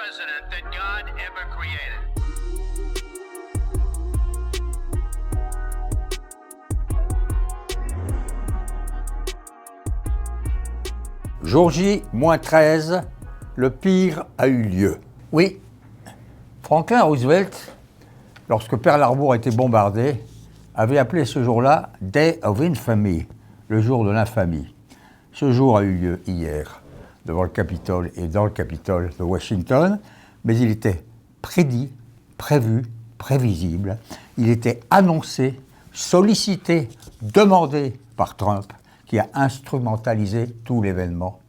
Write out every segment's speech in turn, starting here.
president that God ever created. Jour J, -13, le pire a eu lieu. Oui, Franklin Roosevelt, lorsque Pearl Harbor était bombardé, avait appelé ce jour-là « Day of Infamy », le jour de l'infamie. Ce jour a eu lieu hier, devant le Capitole et dans le Capitole de Washington, mais il était prédit, prévu, prévisible. Il était annoncé, sollicité, demandé par Trump, qui a instrumentalisé tout l'événement.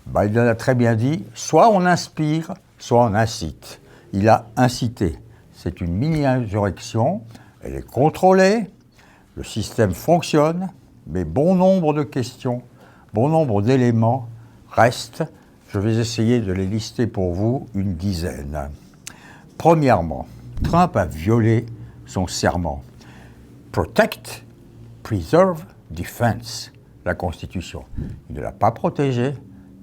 Biden a très bien dit, soit on inspire, soit on incite. Il a incité. C'est une mini-insurrection, elle est contrôlée, le système fonctionne, mais bon nombre de questions, bon nombre d'éléments restent. Je vais essayer de les lister pour vous, une dizaine. Premièrement, Trump a violé son serment. Protect, preserve, defense. La Constitution. Il ne l'a pas protégée,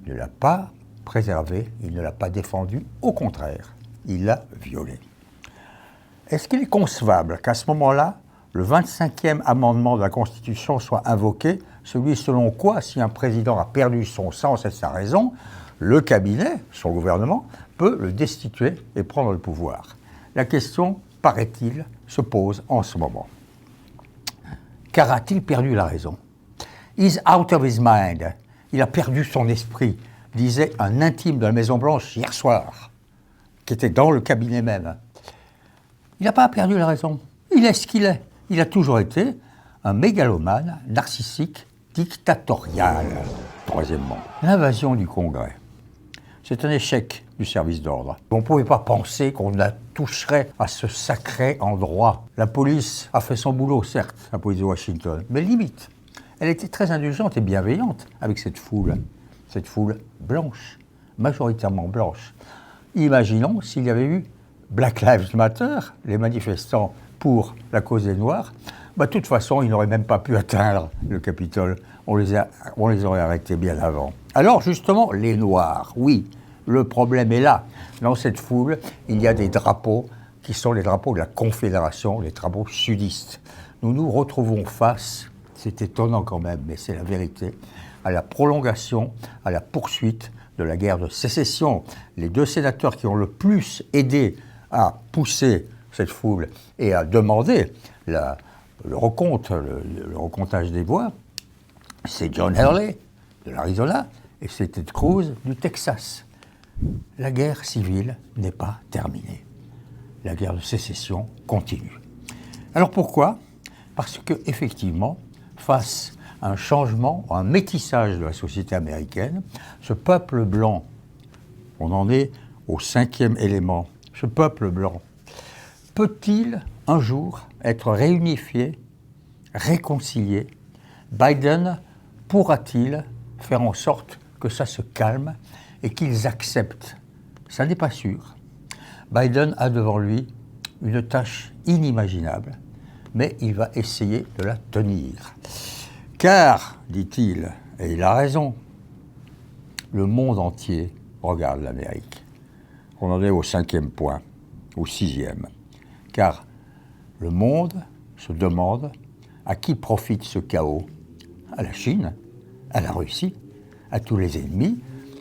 il ne l'a pas préservée, il ne l'a pas défendue. Au contraire, il l'a violée. Est-ce qu'il est concevable qu'à ce moment-là, le 25e amendement de la Constitution soit invoqué, celui selon quoi, si un président a perdu son sens et sa raison, le cabinet, son gouvernement, peut le destituer et prendre le pouvoir? La question, paraît-il, se pose en ce moment. Car a-t-il perdu la raison? He's out of his mind. Il a perdu son esprit, disait un intime de la Maison-Blanche hier soir, qui était dans le cabinet même. Il n'a pas perdu la raison. Il est ce qu'il est. Il a toujours été un mégalomane, narcissique, dictatorial. Troisièmement, l'invasion du Congrès. C'est un échec du service d'ordre. On ne pouvait pas penser qu'on toucherait à ce sacré endroit. La police a fait son boulot, certes, la police de Washington, mais limite. Elle était très indulgente et bienveillante avec cette foule blanche, majoritairement blanche. Imaginons s'il y avait eu Black Lives Matter, les manifestants pour la cause des Noirs, de toute façon, ils n'auraient même pas pu atteindre le Capitole. On les aurait arrêtés bien avant. Alors justement, les Noirs, oui, le problème est là. Dans cette foule, il y a des drapeaux qui sont les drapeaux de la Confédération, les drapeaux sudistes. Nous nous retrouvons face, c'est étonnant quand même, mais c'est la vérité, à la prolongation, à la poursuite de la guerre de sécession. Les deux sénateurs qui ont le plus aidé à pousser cette foule et à demander le recomptage des voix, c'est John Hurley de l'Arizona et c'est Ted Cruz du Texas. La guerre civile n'est pas terminée. La guerre de sécession continue. Alors pourquoi ? Parce qu'effectivement, face à un changement, à un métissage de la société américaine, ce peuple blanc, on en est au 5e élément, ce peuple blanc, peut-il un jour être réunifié, réconcilié? Biden pourra-t-il faire en sorte que ça se calme et qu'ils acceptent? Ça n'est pas sûr. Biden a devant lui une tâche inimaginable, mais il va essayer de la tenir. Car, dit-il, et il a raison, le monde entier regarde l'Amérique. On en est au 5e point, au 6e. Car le monde se demande à qui profite ce chaos? À la Chine, à la Russie, à tous les ennemis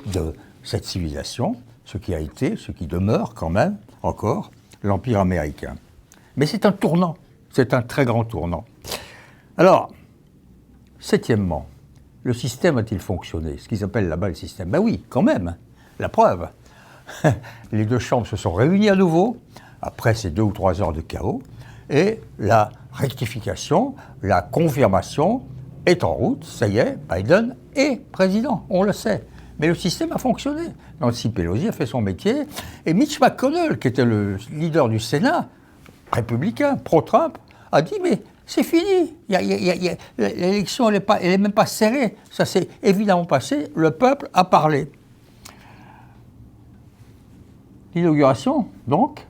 de cette civilisation, ce qui a été, ce qui demeure quand même encore, l'Empire américain. Mais c'est un tournant, c'est un très grand tournant. Alors, 7e, le système a-t-il fonctionné? Ce qu'ils appellent là-bas le système. Ben oui, quand même, la preuve. Les deux chambres se sont réunies à nouveau, après ces 2 ou 3 heures de chaos, et la rectification, la confirmation est en route. Ça y est, Biden est président, on le sait. Mais le système a fonctionné. Nancy Pelosi a fait son métier, et Mitch McConnell, qui était le leader du Sénat, républicain, pro-Trump, a dit « mais c'est fini, l'élection elle est même pas serrée, ça s'est évidemment passé, le peuple a parlé ». L'inauguration, donc,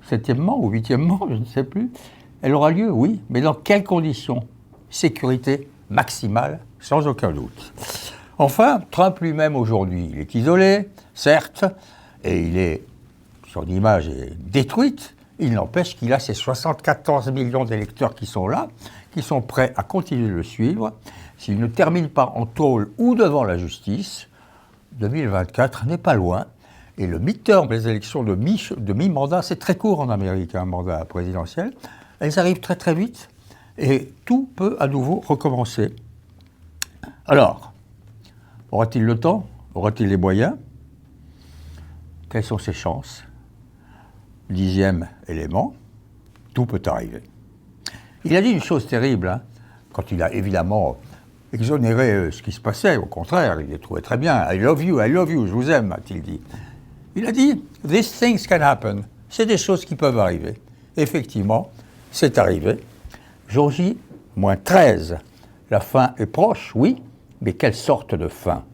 7e ou 8e, je ne sais plus, elle aura lieu, oui, mais dans quelles conditions? Sécurité maximale, sans aucun doute. Enfin, Trump lui-même aujourd'hui, il est isolé, certes, et il est son image est détruite, il n'empêche qu'il a ces 74 millions d'électeurs qui sont là, qui sont prêts à continuer de le suivre. S'il ne termine pas en tôle ou devant la justice, 2024 n'est pas loin. Et le midterm, les élections de mi-mandat, c'est très court en Amérique, un mandat présidentiel. Elles arrivent très très vite et tout peut à nouveau recommencer. Alors, aura-t-il le temps? Aura-t-il les moyens? Quelles sont ses chances? 10e élément, tout peut arriver. Il a dit une chose terrible, hein, quand il a évidemment exonéré ce qui se passait. Au contraire, il les trouvait très bien. I love you, je vous aime, a-t-il dit. Il a dit, these things can happen. C'est des choses qui peuvent arriver. Effectivement, c'est arrivé. Jour J, -13. La fin est proche, oui, mais quelle sorte de fin?